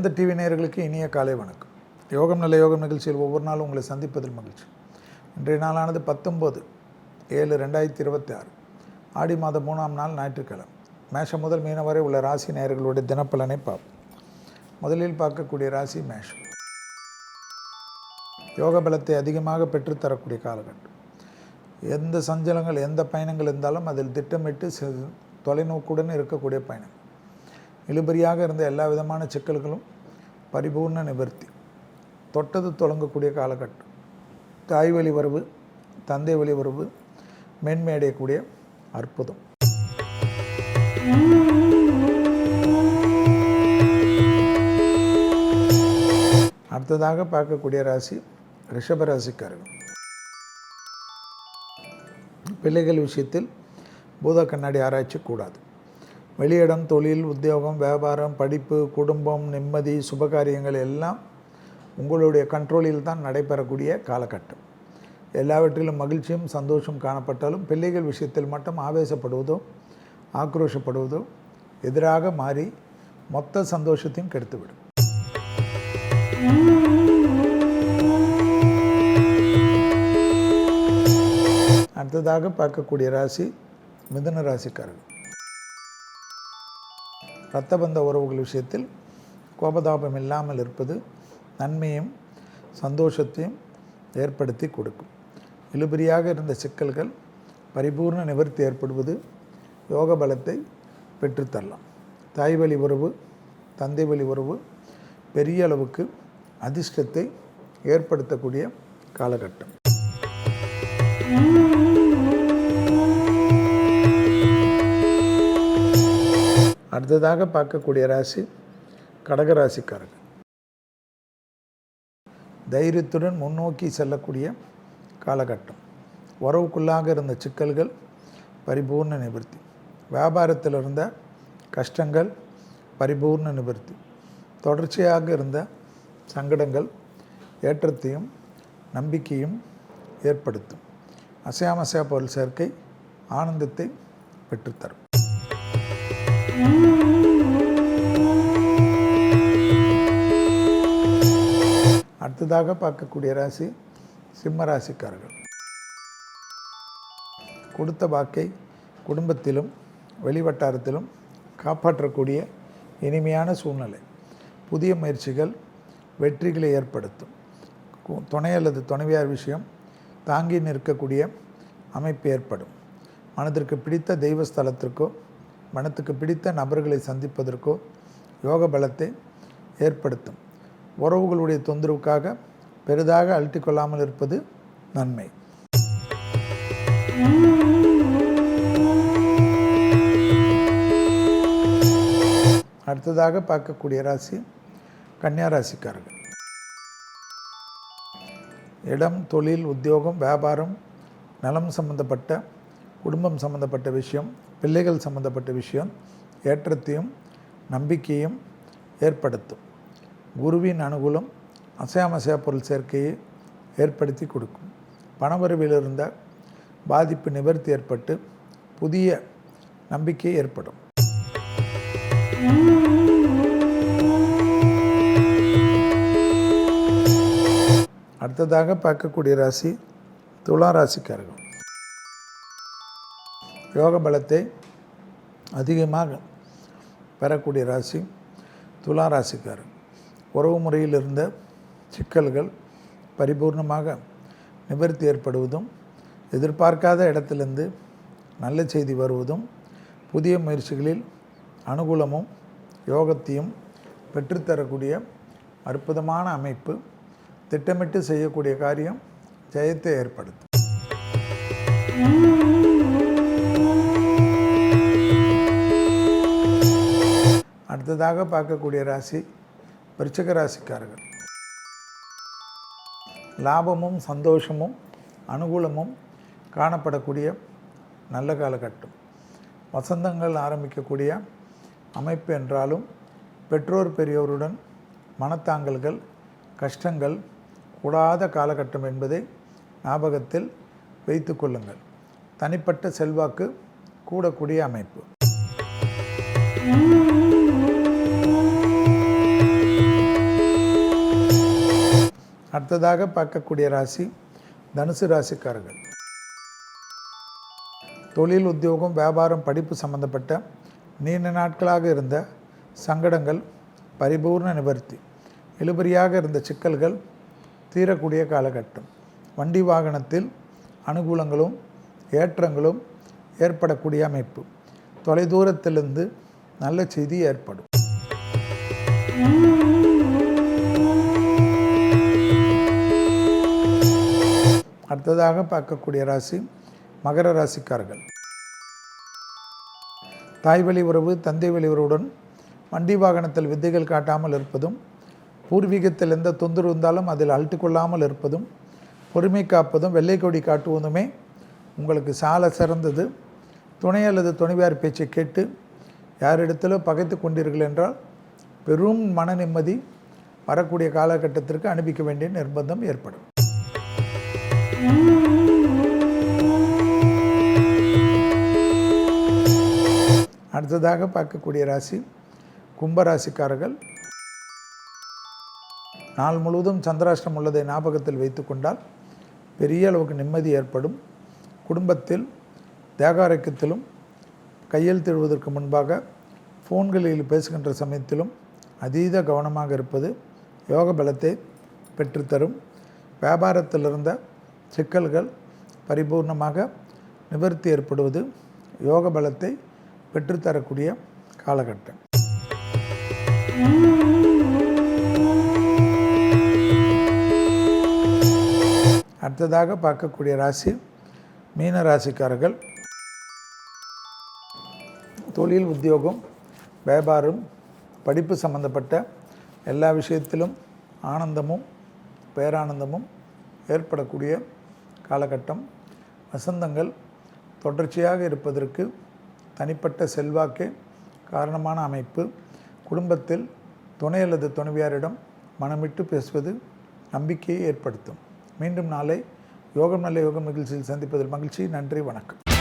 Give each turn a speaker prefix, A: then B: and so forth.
A: ஆனந்த TV நேயர்களுக்கு இனிய காலை வணக்கம். யோகம் நல்ல யோகம் நிகழ்ச்சியில் ஒவ்வொரு நாளும் உங்களை சந்திப்பதில் மகிழ்ச்சி. இன்றைய நாளானது 19/7/2026 ஆடி மாதம் 3ஆம் நாள் ஞாயிற்றுக்கிழமை. மேஷம் முதல் மீனம் வரை உள்ள ராசி நேயர்களுடைய தினப்பலனை பார்ப்போம். முதலில் பார்க்கக்கூடிய ராசி மேஷம். யோக பலத்தை அதிகமாக பெற்றுத்தரக்கூடிய காலகட்டம். எந்த சஞ்சலங்கள் எந்த பயணங்கள் இருந்தாலும் அதில் திட்டமிட்டு தொலைநோக்குடன் இருக்கக்கூடிய பயணம். இழுபறியாக இருந்த எல்லா விதமான சிக்கல்களும் பரிபூர்ண நிவர்த்தி. தொட்டது தொடங்கக்கூடிய காலகட்டம். தாய் வழி வரவு, தந்தை வழி வரவு, மேன்மை அடையக்கூடிய அற்புதம். அடுத்ததாக பார்க்கக்கூடிய ராசி ரிஷப ராசிக்காரர்கள். பிள்ளைகள் விஷயத்தில் பூத கண்ணாடி ஆராய்ச்சி கூடாது. வெளியிடம், தொழில், உத்தியோகம், வியாபாரம், படிப்பு, குடும்பம், நிம்மதி, சுபகாரியங்கள் எல்லாம் உங்களுடைய கண்ட்ரோலில் தான் நடைபெறக்கூடிய காலகட்டம். எல்லாவற்றிலும் மகிழ்ச்சியும் சந்தோஷம் காணப்பட்டாலும் பிள்ளைகள் விஷயத்தில் மட்டும் ஆவேசப்படுவதோ ஆக்ரோஷப்படுவதோ எதிராக மாறி மொத்த சந்தோஷத்தையும் கெடுத்துவிடும். அடுத்ததாக பார்க்கக்கூடிய ராசி மிதுன ராசிக்காரர்கள். இரத்தபந்த உறவுகள் விஷயத்தில் கோபதாபம் இல்லாமல் இருப்பது நன்மையும் சந்தோஷத்தையும் ஏற்படுத்தி கொடுக்கும். இழுபறியாக இருந்த சிக்கல்கள் பரிபூர்ண நிவர்த்தி ஏற்படுவது யோக பலத்தை பெற்றுத்தரலாம். தாய் வழி உறவு, தந்தை வழி உறவு பெரிய அளவுக்கு அதிர்ஷ்டத்தை ஏற்படுத்தக்கூடிய காலகட்டம். அடுத்ததாக பார்க்கக்கூடிய ராசி கடகராசிக்காரர்கள். தைரியத்துடன் முன்னோக்கி செல்லக்கூடிய காலகட்டம். உறவுக்குள்ளாக இருந்த சிக்கல்கள் பரிபூர்ண நிவர்த்தி. வியாபாரத்தில் இருந்த கஷ்டங்கள் பரிபூர்ண நிவர்த்தி. தொடர்ச்சியாக இருந்த சங்கடங்கள் ஏற்றத்தையும் நம்பிக்கையும் ஏற்படுத்தும். அசையாமசையா பொருள் சேர்க்கை ஆனந்தத்தை பெற்றுத்தரும். அடுத்ததாக பார்க்கக்கூடிய ராசி சிம்ம ராசிக்காரர்கள். கொடுத்த வாக்கை குடும்பத்திலும் வெளிவட்டாரத்திலும் காப்பாற்றக்கூடிய இனிமையான சூழ்நிலை. புதிய முயற்சிகள் வெற்றிகளை ஏற்படுத்தும். துணை அல்லது துணைவியார் விஷயம் தாங்கி நிற்கக்கூடிய அமைப்பு ஏற்படும். மனதிற்கு பிடித்த தெய்வஸ்தலத்திற்கோ மனத்துக்கு பிடித்த நபர்களை சந்திப்பதற்கோ யோக பலத்தை ஏற்படுத்தும். உறவுகளுடைய தொந்தரவுக்காக பெரிதாக அழட்டிக்கொள்ளாமல் இருப்பது நன்மை. அடுத்ததாக பார்க்கக்கூடிய ராசி கன்னியா ராசிக்காரர்கள். இடம், தொழில், உத்தியோகம், வியாபாரம், நலம் சம்பந்தப்பட்ட குடும்பம் சம்பந்தப்பட்ட விஷயம், பிள்ளைகள் சம்பந்தப்பட்ட விஷயம் ஏற்றத்தையும் நம்பிக்கையும் ஏற்படுத்தும். குருவின் அனுகூலம் அசையாமசையா பொருள் சேர்க்கையை ஏற்படுத்தி கொடுக்கும். பணவரவில் இருந்த பாதிப்பு நிவர்த்தி ஏற்பட்டு புதிய நம்பிக்கை ஏற்படும். அடுத்ததாக பார்க்கக்கூடிய ராசி துலா ராசிக்காரர்கள். யோக பலத்தை அதிகமாக பெறக்கூடிய ராசி துலா ராசிக்காரர்கள். உறவு முறையில் இருந்த சிக்கல்கள் பரிபூர்ணமாக நிவர்த்தி ஏற்படுவதும் எதிர்பார்க்காத இடத்திலிருந்து நல்ல செய்தி வருவதும் புதிய முயற்சிகளில் அனுகூலமும் யோகத்தையும் பெற்றுத்தரக்கூடிய அற்புதமான அமைப்பு. திட்டமிட்டு செய்யக்கூடிய காரியம் ஜெயத்தை ஏற்படுத்தும். அடுத்ததாக பார்க்கக்கூடிய ராசி விருச்சிக ராசிக்காரர்கள். லாபமும் சந்தோஷமும் அனுகூலமும் காணப்படக்கூடிய நல்ல காலகட்டம். வசந்தங்கள் ஆரம்பிக்கக்கூடிய அமைப்பு என்றாலும் பெற்றோர் பெரியோருடன் மனத்தாங்கல்கள் கஷ்டங்கள் கூடாத காலகட்டம் என்பதை ஞாபகத்தில் வைத்து கொள்ளுங்கள். தனிப்பட்ட செல்வாக்கு கூடக்கூடிய அமைப்பு. அடுத்ததாக பார்க்கக்கூடிய ராசி தனுசு ராசிக்காரர்கள். தொழில், உத்தியோகம், வியாபாரம், படிப்பு சம்பந்தப்பட்ட நீண்ட நாட்களாக இருந்த சங்கடங்கள் பரிபூர்ண நிவர்த்தி. இழுபறியாக இருந்த சிக்கல்கள் தீரக்கூடிய காலகட்டம். வண்டி வாகனத்தில் அனுகூலங்களும் ஏற்றங்களும் ஏற்படக்கூடிய அமைப்பு. தொலைதூரத்திலிருந்து நல்ல செய்தி ஏற்படும். அடுத்ததாக பார்க்கக்கூடிய ராசி மகர ராசிக்காரர்கள். தாய் வழி உறவு, தந்தை வழி உறவுடன் வண்டி வாகனத்தில் வித்தைகள் காட்டாமல் இருப்பதும், பூர்வீகத்தில் எந்த தொந்தரவு இருந்தாலும் அதில் அழுத்து கொள்ளாமல் இருப்பதும், பொறுமை காப்பதும், வெள்ளை கொடி காட்டுவதுமே உங்களுக்கு சால சிறந்தது. துணை அல்லது துணைவியார் பேச்சை கேட்டு யாரிடத்திலும் பகைத்து கொண்டீர்கள் என்றால் பெரும் மன நிம்மதி வரக்கூடிய காலகட்டத்திற்கு அனுப்பிக்க வேண்டிய நிர்பந்தம் ஏற்படும். அடுத்ததாக பார்க்கக்கூடிய ராசி கும்பராசிக்காரர்கள். நாள் முழுவதும் சந்திராஷ்டிரம் உள்ளதை ஞாபகத்தில் வைத்து கொண்டால் பெரிய அளவுக்கு நிம்மதி ஏற்படும். குடும்பத்தில் தேகாரோக்கியத்திலும் கையெழுத்திடுவதற்கு முன்பாக ஃபோன்களில் பேசுகின்ற சமயத்திலும் அதீத கவனமாக இருப்பது யோக பலத்தை பெற்றுத்தரும். வியாபாரத்தில் இருந்த சிக்கல்கள் பரிபூர்ணமாக நிவர்த்தி ஏற்படுவது யோக பலத்தை பெற்றுத்தரக்கூடிய காலகட்டம். அடுத்ததாக பார்க்கக்கூடிய ராசி மீன ராசிக்காரர்கள். தொழில், உத்தியோகம், வியாபாரம், படிப்பு சம்பந்தப்பட்ட எல்லா விஷயத்திலும் ஆனந்தமும் பேரானந்தமும் ஏற்படக்கூடிய காலகட்டம். வசந்தங்கள் தொடர்ச்சியாக இருப்பதற்கு தனிப்பட்ட செல்வாக்கே காரணமான அமைப்பு. குடும்பத்தில் துணை அல்லது துணைவியாரிடம் மனமிட்டு பேசுவது நம்பிக்கையை ஏற்படுத்தும். மீண்டும் நாளை யோகம் நல்ல யோகம் நிகழ்ச்சியில் சந்திப்பதில் மகிழ்ச்சி. நன்றி, வணக்கம்.